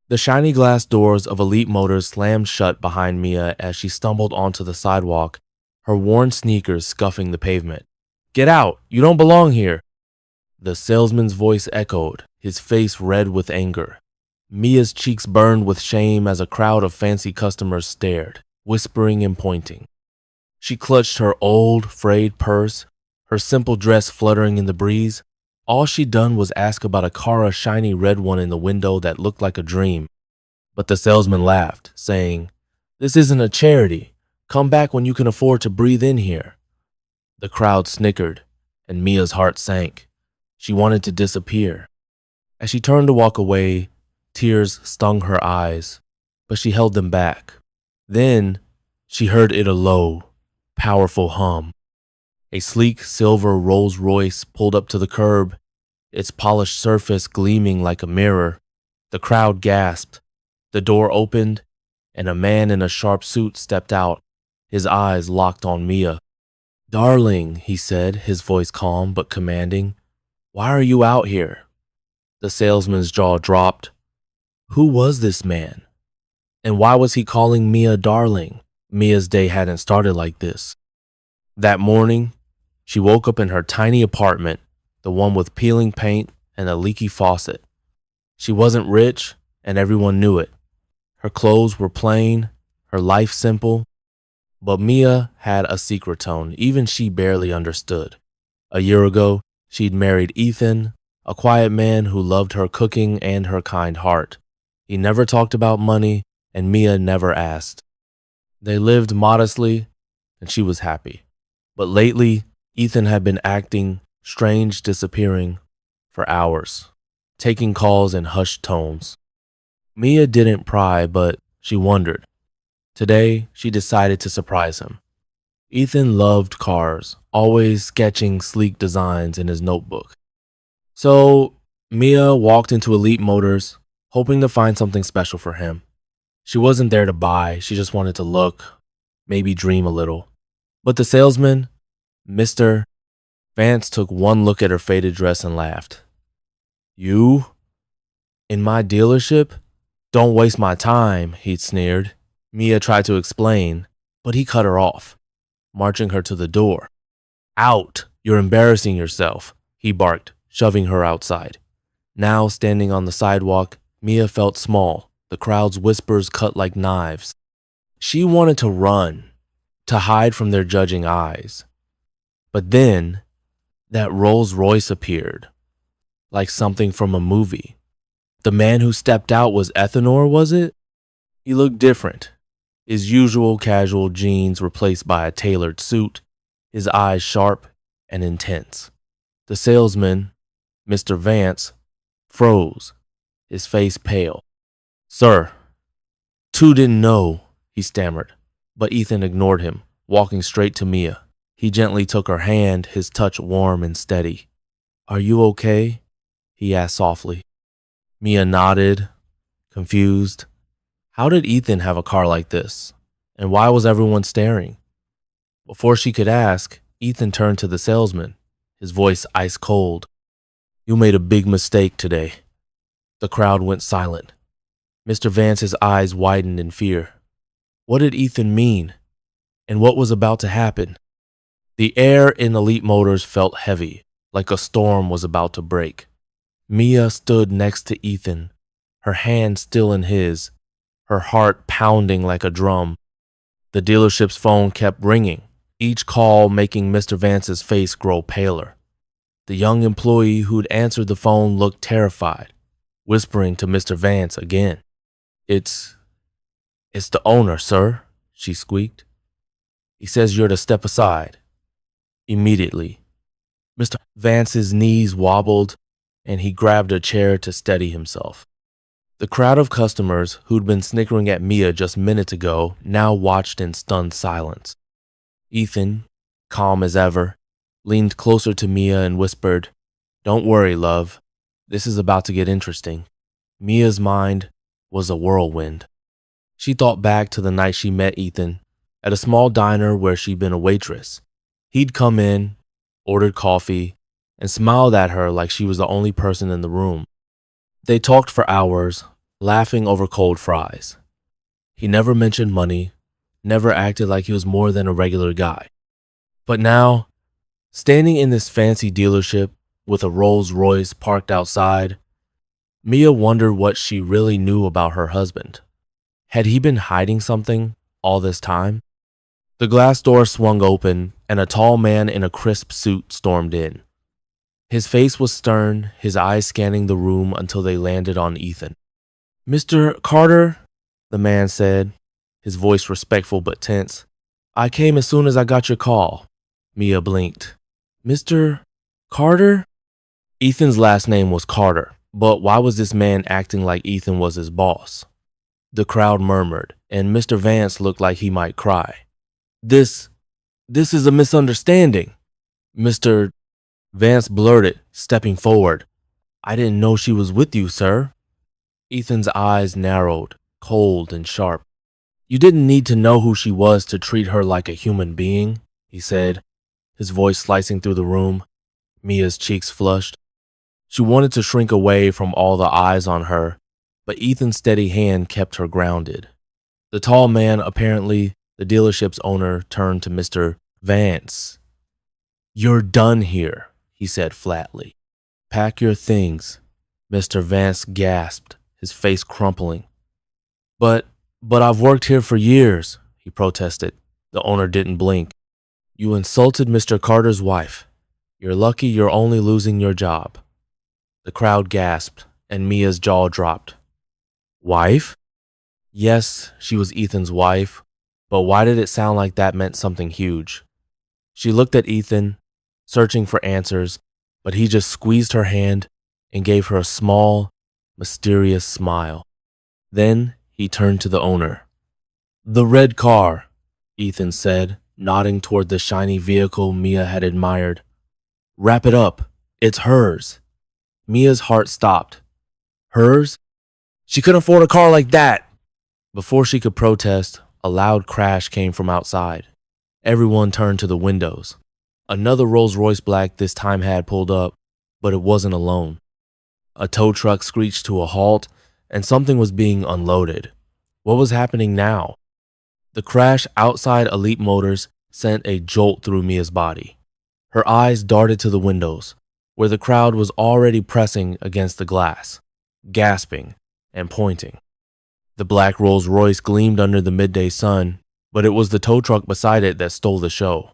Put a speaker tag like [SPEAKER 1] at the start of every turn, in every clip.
[SPEAKER 1] The shiny glass doors of Elite Motors slammed shut behind Mia as she stumbled onto the sidewalk, her worn sneakers scuffing the pavement. "Get out! You don't belong here!" The salesman's voice echoed, his face red with anger. Mia's cheeks burned with shame as a crowd of fancy customers stared, whispering and pointing. She clutched her old, frayed purse, her simple dress fluttering in the breeze. All she'd done was ask about a Kara shiny red one in the window that looked like a dream. But the salesman laughed, saying, "This isn't a charity. Come back when you can afford to breathe in here." The crowd snickered, and Mia's heart sank. She wanted to disappear. As she turned to walk away, tears stung her eyes, but she held them back. Then she heard it a low, powerful hum. A sleek silver Rolls Royce pulled up to the curb, its polished surface gleaming like a mirror. The crowd gasped. The door opened, and a man in a sharp suit stepped out, his eyes locked on Mia. "Darling," he said, his voice calm but commanding, "why are you out here?" The salesman's jaw dropped. Who was this man? And why was he calling Mia darling? Mia's day hadn't started like this. That morning, she woke up in her tiny apartment, the one with peeling paint and a leaky faucet. She wasn't rich, and everyone knew it. Her clothes were plain, her life simple, but Mia had a secret tone even she barely understood. A year ago, she'd married Ethan, a quiet man who loved her cooking and her kind heart. He never talked about money, and Mia never asked. They lived modestly, and she was happy. But lately, Ethan had been acting strange, disappearing for hours, taking calls in hushed tones. Mia didn't pry, but she wondered. Today, she decided to surprise him. Ethan loved cars, always sketching sleek designs in his notebook. So, Mia walked into Elite Motors, hoping to find something special for him. She wasn't there to buy, she just wanted to look, maybe dream a little. But the salesman, Mr. Vance, took one look at her faded dress and laughed. "You? In my dealership? Don't waste my time," he'd sneered. Mia tried to explain, but he cut her off, marching her to the door. "Out! You're embarrassing yourself," he barked, shoving her outside. Now, standing on the sidewalk, Mia felt small, the crowd's whispers cut like knives. She wanted to run, to hide from their judging eyes. But then, that Rolls Royce appeared, like something from a movie. The man who stepped out was Ethanor, was it? He looked different. His usual casual jeans replaced by a tailored suit, his eyes sharp and intense. The salesman, Mr. Vance, froze, his face pale. "Sir, two didn't know," he stammered, but Ethan ignored him, walking straight to Mia. He gently took her hand, his touch warm and steady. "Are you okay?" he asked softly. Mia nodded, confused. How did Ethan have a car like this? And why was everyone staring? Before she could ask, Ethan turned to the salesman, his voice ice cold. "You made a big mistake today." The crowd went silent. Mr. Vance's eyes widened in fear. What did Ethan mean? And what was about to happen? The air in Elite Motors felt heavy, like a storm was about to break. Mia stood next to Ethan, her hand still in his, her heart pounding like a drum. The dealership's phone kept ringing, each call making Mr. Vance's face grow paler. The young employee who'd answered the phone looked terrified, whispering to Mr. Vance again. It's the owner, sir," she squeaked. "He says you're to step aside." Immediately, Mr. Vance's knees wobbled, and he grabbed a chair to steady himself. The crowd of customers who'd been snickering at Mia just minutes ago now watched in stunned silence. Ethan, calm as ever, leaned closer to Mia and whispered, "Don't worry, love. This is about to get interesting." Mia's mind was a whirlwind. She thought back to the night she met Ethan at a small diner where she'd been a waitress. He'd come in, ordered coffee, and smiled at her like she was the only person in the room. They talked for hours, laughing over cold fries. He never mentioned money, never acted like he was more than a regular guy. But now, standing in this fancy dealership with a Rolls Royce parked outside, Mia wondered what she really knew about her husband. Had he been hiding something all this time? The glass door swung open, and a tall man in a crisp suit stormed in. His face was stern, his eyes scanning the room until they landed on Ethan. "Mr. Carter," the man said, his voice respectful but tense. "I came as soon as I got your call." Mia blinked. "Mr. Carter?" Ethan's last name was Carter, but why was this man acting like Ethan was his boss? The crowd murmured, and Mr. Vance looked like he might cry. This is a misunderstanding." Mr. Vance blurted, stepping forward. "I didn't know she was with you, sir." Ethan's eyes narrowed, cold and sharp. "You didn't need to know who she was to treat her like a human being," he said, his voice slicing through the room. Mia's cheeks flushed. She wanted to shrink away from all the eyes on her, but Ethan's steady hand kept her grounded. The tall man, apparently the dealership's owner, turned to Mr. Vance. "You're done here," he said flatly. "Pack your things." Mr. Vance gasped, his face crumpling. But I've worked here for years," he protested. The owner didn't blink. "You insulted Mr. Carter's wife. You're lucky you're only losing your job." The crowd gasped, and Mia's jaw dropped. "Wife?" Yes, she was Ethan's wife, but why did it sound like that meant something huge? She looked at Ethan, searching for answers, but he just squeezed her hand and gave her a small, mysterious smile. Then he turned to the owner. "The red car," Ethan said, nodding toward the shiny vehicle Mia had admired. "Wrap it up. It's hers." Mia's heart stopped. Hers? She couldn't afford a car like that. Before she could protest, a loud crash came from outside. Everyone turned to the windows. Another Rolls-Royce Black this time had pulled up, but it wasn't alone. A tow truck screeched to a halt, and something was being unloaded. What was happening now? The crash outside Elite Motors sent a jolt through Mia's body. Her eyes darted to the windows, where the crowd was already pressing against the glass, gasping and pointing. The black Rolls-Royce gleamed under the midday sun, but it was the tow truck beside it that stole the show.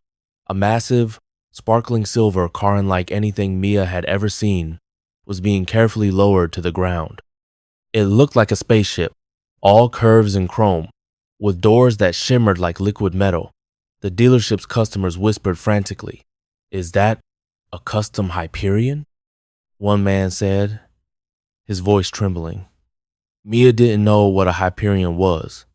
[SPEAKER 1] A massive, sparkling silver car unlike anything Mia had ever seen was being carefully lowered to the ground. It looked like a spaceship, all curves and chrome, with doors that shimmered like liquid metal. The dealership's customers whispered frantically, "Is that a custom Hyperion?" One man said, his voice trembling. Mia didn't know what a Hyperion was,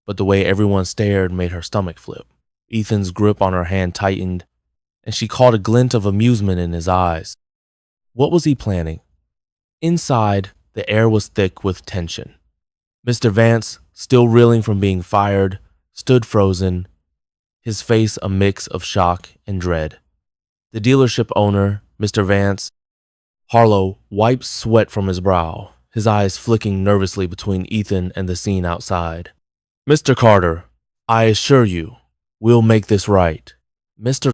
[SPEAKER 1] but the way everyone stared made her stomach flip. Ethan's grip on her hand tightened, and she caught a glint of amusement in his eyes. What was he planning? Inside, the air was thick with tension. Mr. Vance, still reeling from being fired, stood frozen, his face a mix of shock and dread. The dealership owner, Mr. Vance Harlow, wiped sweat from his brow, his eyes flicking nervously between Ethan and the scene outside. "Mr. Carter, I assure you, we'll make this right." "Mr.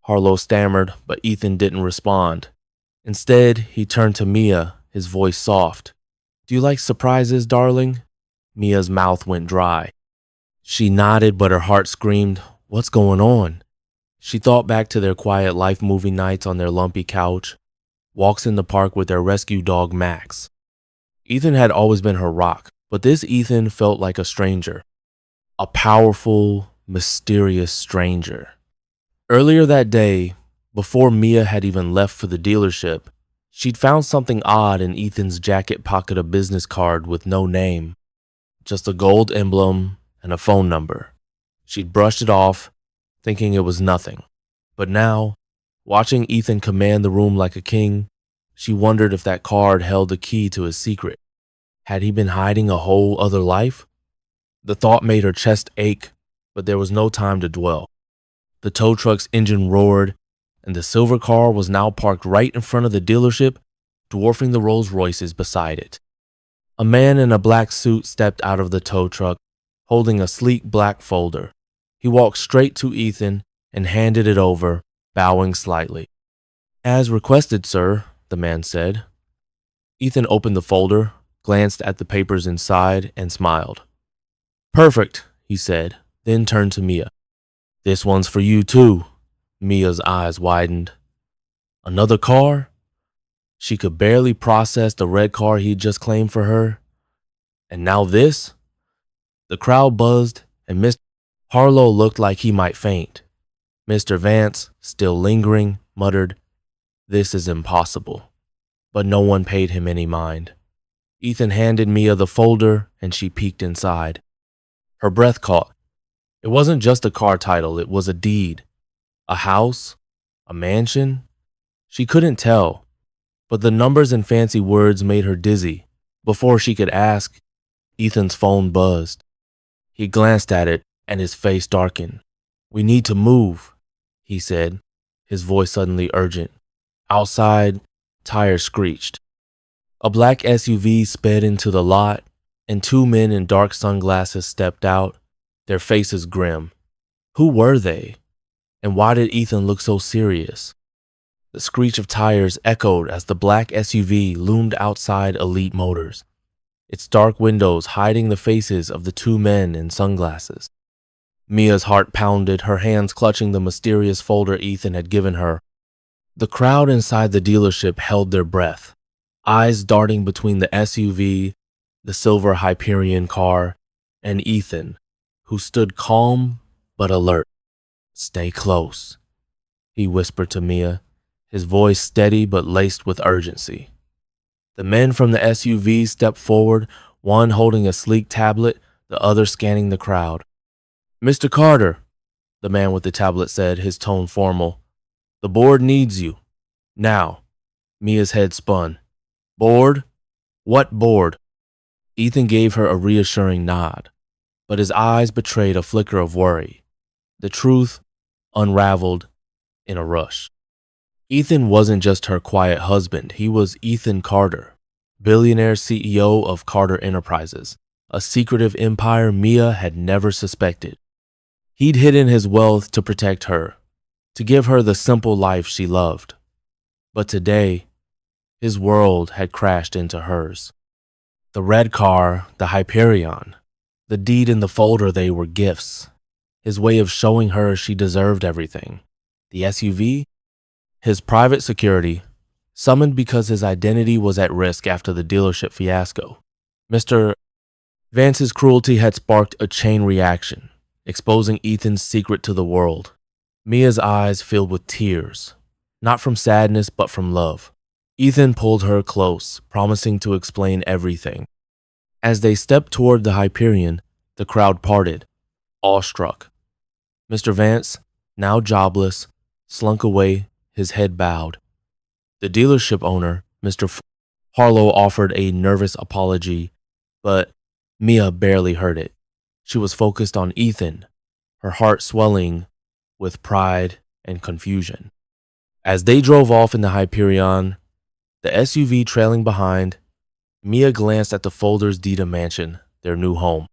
[SPEAKER 1] Harlow stammered, but Ethan didn't respond. Instead, he turned to Mia, his voice soft. "Do you like surprises, darling?" Mia's mouth went dry. She nodded, but her heart screamed, "What's going on?" She thought back to their quiet life movie nights on their lumpy couch, walks in the park with their rescue dog Max. Ethan had always been her rock, but this Ethan felt like a stranger. A powerful, mysterious stranger. Earlier that day, before Mia had even left for the dealership, she'd found something odd in Ethan's jacket pocket, a business card with no name, just a gold emblem and a phone number. She'd brushed it off, thinking it was nothing. But now, watching Ethan command the room like a king, she wondered if that card held the key to his secret. Had he been hiding a whole other life? The thought made her chest ache, but there was no time to dwell. The tow truck's engine roared, and the silver car was now parked right in front of the dealership, dwarfing the Rolls Royces beside it. A man in a black suit stepped out of the tow truck, holding a sleek black folder. He walked straight to Ethan and handed it over, bowing slightly. "As requested, sir," the man said. Ethan opened the folder, glanced at the papers inside, and smiled. "Perfect," he said, then turned to Mia. "This one's for you, too." Mia's eyes widened. Another car? She could barely process the red car he'd just claimed for her. And now this? The crowd buzzed, and Mr. Harlow looked like he might faint. Mr. Vance, still lingering, muttered, "This is impossible." But no one paid him any mind. Ethan handed Mia the folder, and she peeked inside. Her breath caught. It wasn't just a car title, it was a deed. A house? A mansion? She couldn't tell, but the numbers and fancy words made her dizzy. Before she could ask, Ethan's phone buzzed. He glanced at it, and his face darkened. "We need to move," he said, his voice suddenly urgent. Outside, tires screeched. A black SUV sped into the lot, and two men in dark sunglasses stepped out, their faces grim. Who were they? And why did Ethan look so serious? The screech of tires echoed as the black SUV loomed outside Elite Motors, its dark windows hiding the faces of the two men in sunglasses. Mia's heart pounded, her hands clutching the mysterious folder Ethan had given her. The crowd inside the dealership held their breath, eyes darting between the SUV, the silver Hyperion car, and Ethan, who stood calm but alert. "Stay close," he whispered to Mia, his voice steady but laced with urgency. The men from the SUV stepped forward, one holding a sleek tablet, the other scanning the crowd. "Mr. Carter," the man with the tablet said, his tone formal, "the board needs you. Now." Mia's head spun. "Board? What board?" Ethan gave her a reassuring nod, but his eyes betrayed a flicker of worry. The truth unraveled in a rush. Ethan wasn't just her quiet husband, he was Ethan Carter, billionaire CEO of Carter Enterprises, a secretive empire Mia had never suspected. He'd hidden his wealth to protect her, to give her the simple life she loved. But today, his world had crashed into hers. The red car, the Hyperion, the deed in the folder, they were gifts. His way of showing her she deserved everything. The SUV? His private security, summoned because his identity was at risk after the dealership fiasco. Mr. Vance's cruelty had sparked a chain reaction, exposing Ethan's secret to the world. Mia's eyes filled with tears, not from sadness but from love. Ethan pulled her close, promising to explain everything. As they stepped toward the Hyperion, the crowd parted, awestruck. Mr. Vance, now jobless, slunk away, his head bowed. The dealership owner, Mr. Harlow, offered a nervous apology, but Mia barely heard it. She was focused on Ethan, her heart swelling with pride and confusion. As they drove off in the Hyperion, the SUV trailing behind, Mia glanced at the Folders' deed of mansion, their new home.